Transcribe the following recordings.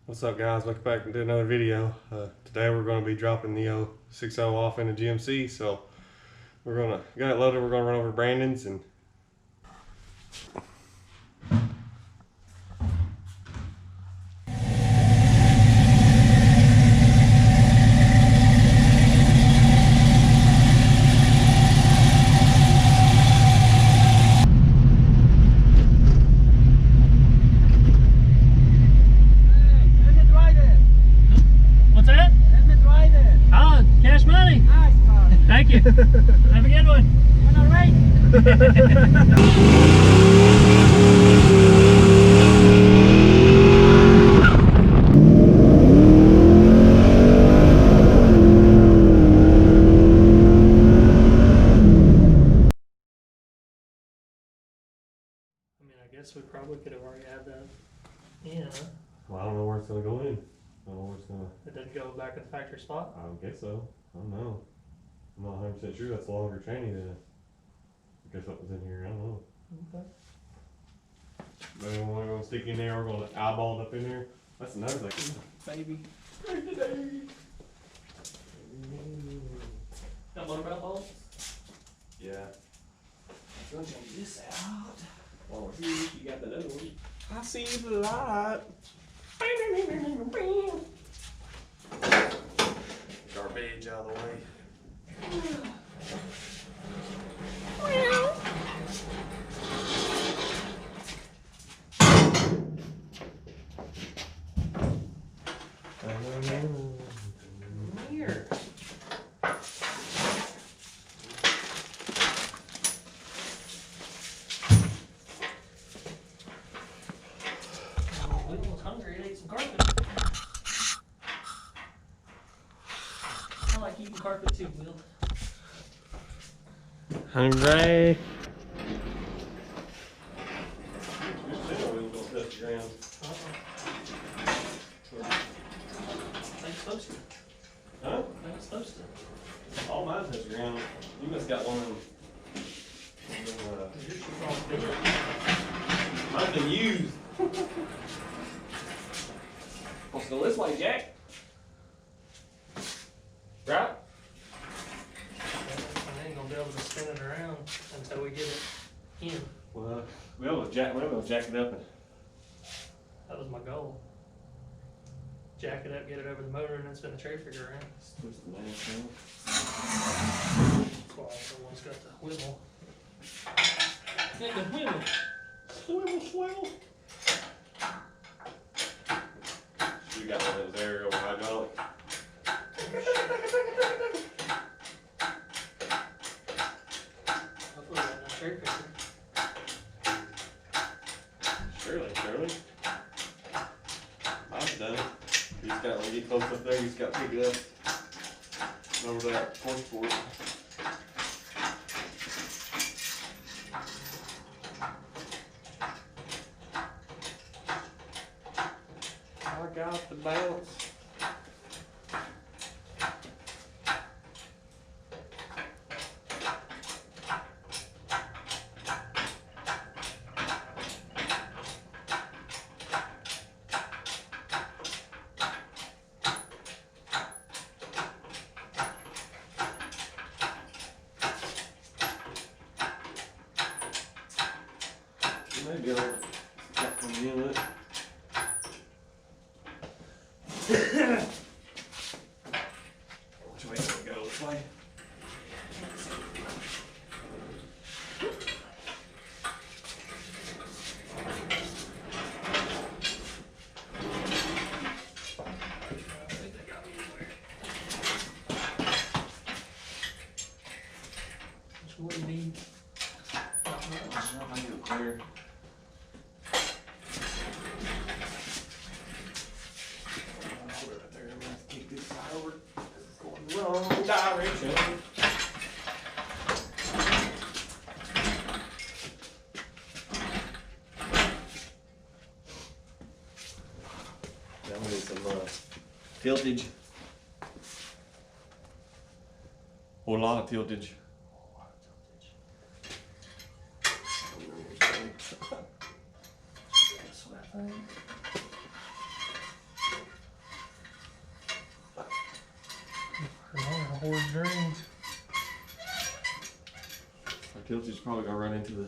What's up, guys? Welcome back to another video. Today we're going to be dropping the 60 off in a GMC. So we're gonna got it loaded. We're gonna run over Brandon's and thank you. Have a good one. Went all right. I mean, I guess we probably could have already had that. Yeah. well, I don't know where it's gonna go in. I don't know where it's gonna. It didn't go back in the factory spot. I guess so. I don't know. I'm not 100% sure. That's a longer tranny than I guess what was in here. I don't know. Okay. But we're gonna stick in there. We're gonna eyeball it up in there. That's another thing. Baby. Got motor mount balls? Yeah. I'm gonna change this out. Oh, you got that other one. I see the light. Garbage out of the way. Here. Will was hungry and ate some carpet. I like eating carpet too, Will. Hungry. Thanks, supposed to. Huh? Thanks, supposed to. All mine touch the ground. You must got one. Yours should all good. Mine's been used. Let's go this way, Jack. Right? I ain't gonna be able to spin it around until we get it in. Well, we'll jack it up. That was my goal. Jack it up, get it over the motor, and then spin the tray figure around. Twist the mask out. That's why everyone's got the wheel. And the wheel. Swivel. You got one of those aerial hydraulic. Hopefully we got enough tray figure. Surely. I've done it. You just got to get close up there. You just got to pick it up over that force board. I got the bounce. Maybe I'll got some unit. Which way do we go? This way? I think they got me anywhere. Which one do you need? Not much. I need it clear. Right there. I'm gonna have to kick this side over. It's going the wrong direction. Now we need some tiltage. A lot of tiltage. That's what I think. horse dream. Our tiltage probably gonna run into the.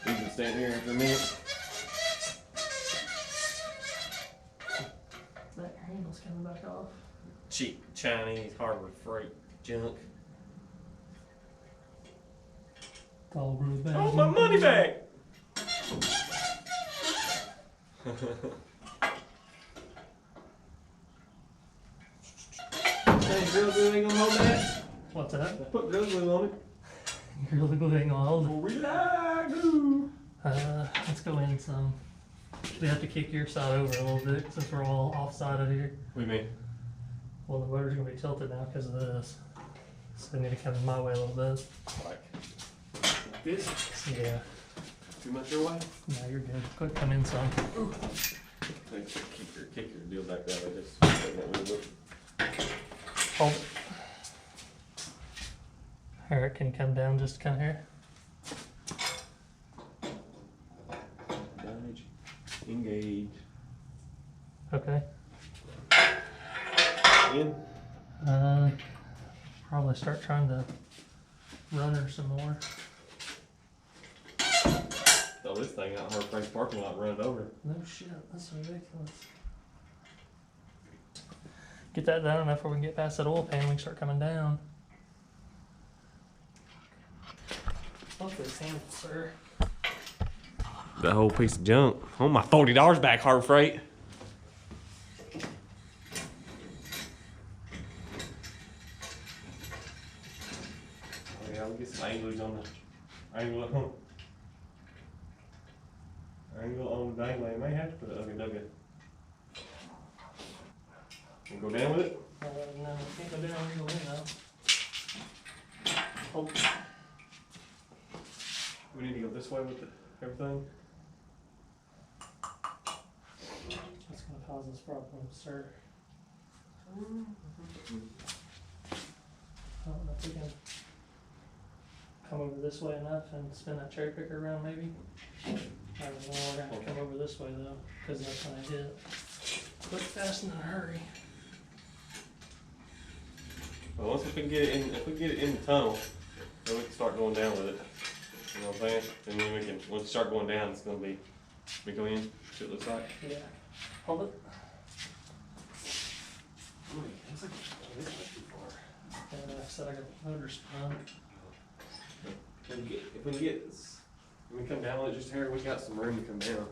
We can stand here for a minute. That handle's coming back off. Cheap Chinese Harbor Freight junk. All brewed back. Oh, my money back! Hey, Grill Glue ain't gonna hold that? What's that? Put Grill Glue on it. Really glue ain't gonna hold it. Rely glue. Let's go in some. We have to kick your side over a little bit since we're all offside of here. What do you mean? Well, the motor's gonna be tilted now because of this. So they need to come my way a little bit. Like this? Yeah. Too much your way? No, you're good. Go ahead, come in some. Kick your deal back that way. Just take that little bit. Hold it. Eric can come down just kind of here. Damage. Engage. Okay. In. Probably start trying to run her some more. Throw this thing out in Harbor Freight's parking lot and run it over. No shit, that's ridiculous. Get that done enough before we can get past that oil pan, we can start coming down. Fuck this handle, sir. That whole piece of junk. Oh, my $40 back, Harbor Freight. Oh yeah, we'll get some anglers on the angle on the dangler. May have to put an OW. Can go down with it? No, can't go down real in though. Oh, We need to go this way with everything. that's gonna cause us problems, sir. I don't know if we can come over this way enough and spin that cherry picker around maybe. I don't know, we're gonna have to come over this way though, cause that's when I hit. Quick, fast, and in a hurry. But once if we get it in the tunnel, then we can start going down with it. You know what I'm saying? And then we can, once we start going down, it's gonna be, we go in, see what it looks like. Yeah. Hold it. It's like, this is too far. And like I said, I got the motor spun. If we can get, when we come down with it just here, we got some room to come down.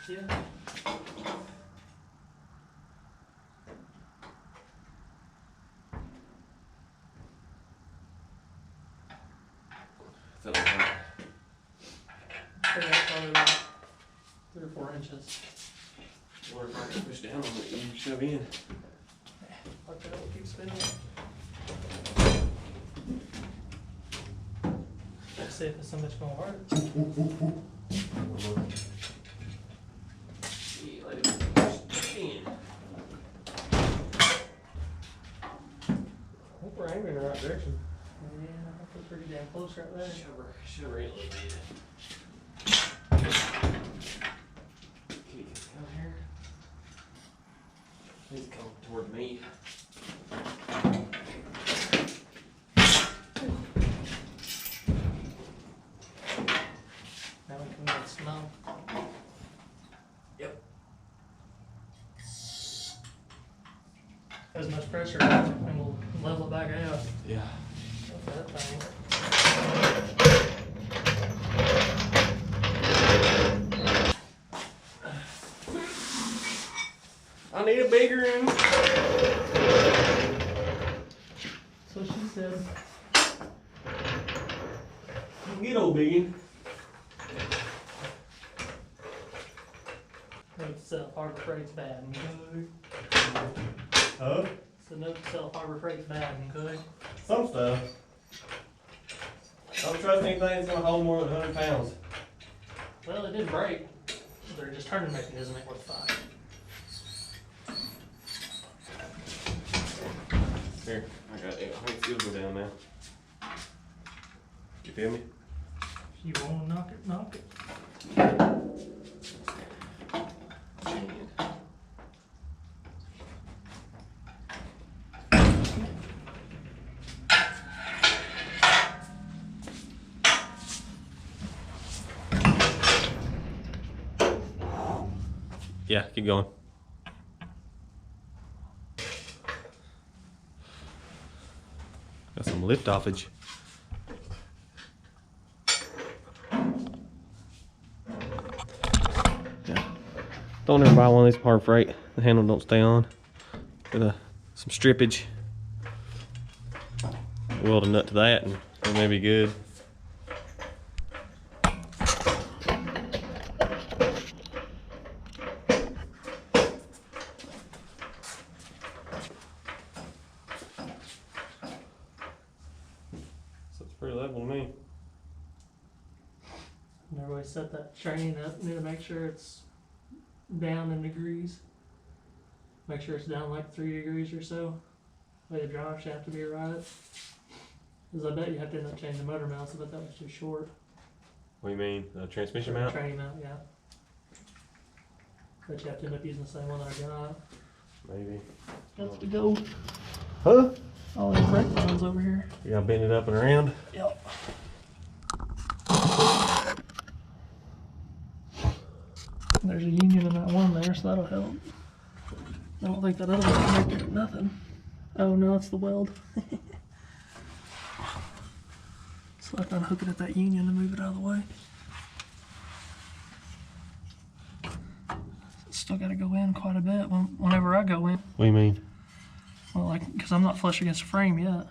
Yeah. So, I think that's probably about 3 or 4 inches. or if I can push down on it, you can shove in. Fuck that, we'll keep spinning. Let's see if it's so much gonna work. Yeah, let it push in. I think we're aiming in the right direction. Yeah, I think we're pretty damn close right there. Shove her in a little bit. Can you come down here? Please come toward me. Now we can get snow. Yep. As much pressure and we'll level it back out. Yeah. That thing. I need a bigger one. So she said. You can get old biggin. Note to self, Harbor Freight's bad and good. Huh? So note to self, Harbor Freight's bad and good. Some stuff. Don't trust anything that's gonna hold more than 100 pounds. Well, it did break. They're just turning mechanism ain't worth 5. Here, I got it. I think it's go down now. You feel me? If you wanna knock it, knock it. Yeah, keep going. Got some lift offage. Yeah. Don't ever buy one of these Harbor Freight. The handle don't stay on. Got some strippage. Weld a nut to that and it may be good. So it's pretty level to me. Never really set that train up. Need to make sure it's down in degrees. Make sure it's down like 3 degrees or so. Way the drive shaft to be right. Because I bet you have to end up changing the motor mounts. I bet that was too short. What do you mean? The transmission mount? Train mount, yeah. Bet you have to end up using the same one that I got. Maybe. That's to go. Huh? All these brake lines over here. You gotta bend it up and around? Yep. There's a union in that one there, so that'll help. I don't think that other one connected nothing. Oh no, it's the weld. So I have to unhook it at that union to move it out of the way. Still got to go in quite a bit whenever I go in. What do you mean? Well, like, because I'm not flush against the frame yet.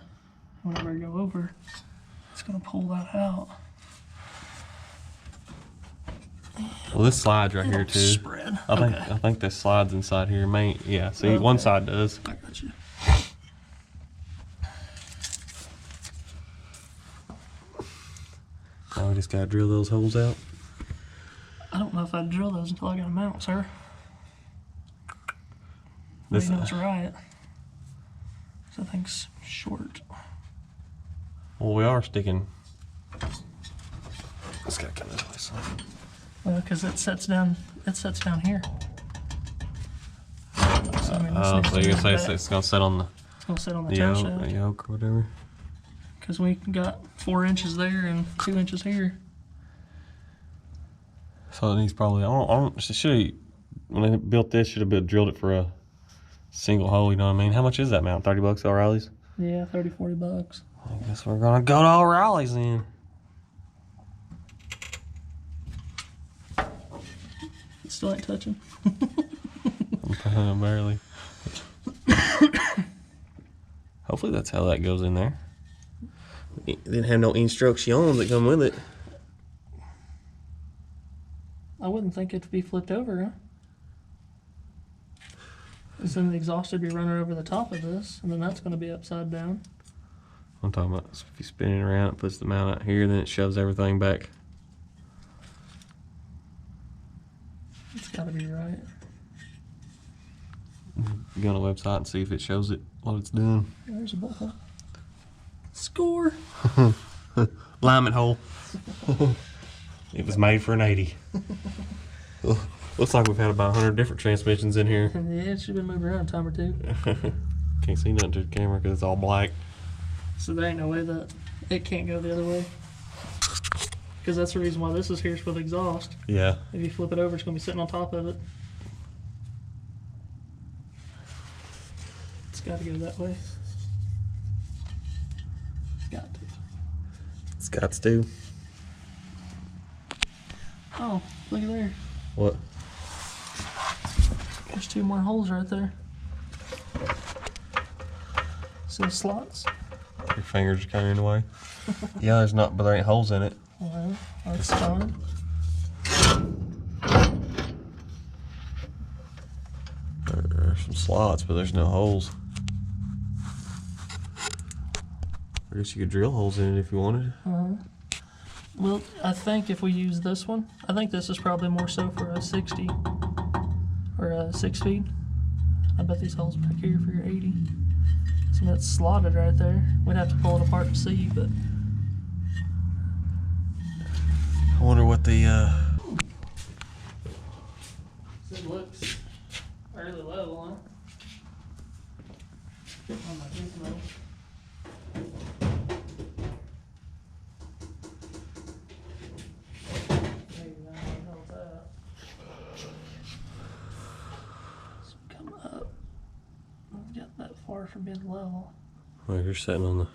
Whenever I go over, it's going to pull that out. Well, this slides right here too. Spread. I think this slides inside here. Yeah. See, one side does. I got you. Now we just gotta drill those holes out. I don't know if I'd drill those until I got a mount, sir. This You know it's right. So I think's short. Well, we are sticking. It's gotta come this way, son. Well, because it sets down. It sets down here. So, I mean, this needs So to you're move gonna say back. it's gonna sit on It's gonna sit on the the tail yoke, shaft. or whatever. Because we got 4 inches there and 2 inches here. So it needs probably. When they built this, should have drilled it for a single hole. You know what I mean? How much is that mount? $30 at O'Reilly's. Yeah, 30, 40 bucks. I guess we're gonna go to O'Reilly's then. It still ain't touching. Barely. Hopefully that's how that goes in there. It didn't have no instructions that come with it. I wouldn't think it'd be flipped over, huh? Because then the exhaust would be running over the top of this, and then that's going to be upside down. I'm talking about if you spin it around, it puts the mount out here, then it shoves everything back. It's got to be right. Go on the website and see if it shows it what it's doing. There's a bolt hole. Score! Alignment hole. It was made for an 80. Looks like we've had about 100 different transmissions in here. Yeah, it should have been moved around a time or two. Can't see nothing to the camera because it's all black. So there ain't no way that it can't go the other way. Because that's the reason why this is here for the exhaust. Yeah. If you flip it over, it's going to be sitting on top of it. It's got to go that way. Got to. It's got to. Oh, look at there. What? There's 2 more holes right there. See the slots? Your fingers are kind of in the way. Yeah, there's not, but there ain't holes in it. Well, that's fine. There's some slots, but there's no holes. I guess you could drill holes in it if you wanted. Well, I think if we use this one, I think this is probably more so for a 60 or a 6 speed. I bet these holes back here for your 80. So that's slotted right there. We'd have to pull it apart to see, but I wonder what the it looks fairly level, huh? On my gizmo. Maybe that won't help that. for being level. Well, you're sitting on the.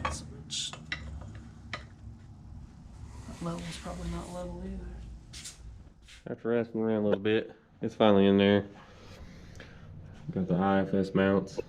That switch. That level's probably not level either. After asking around a little bit, it's finally in there. Got the IFS mounts.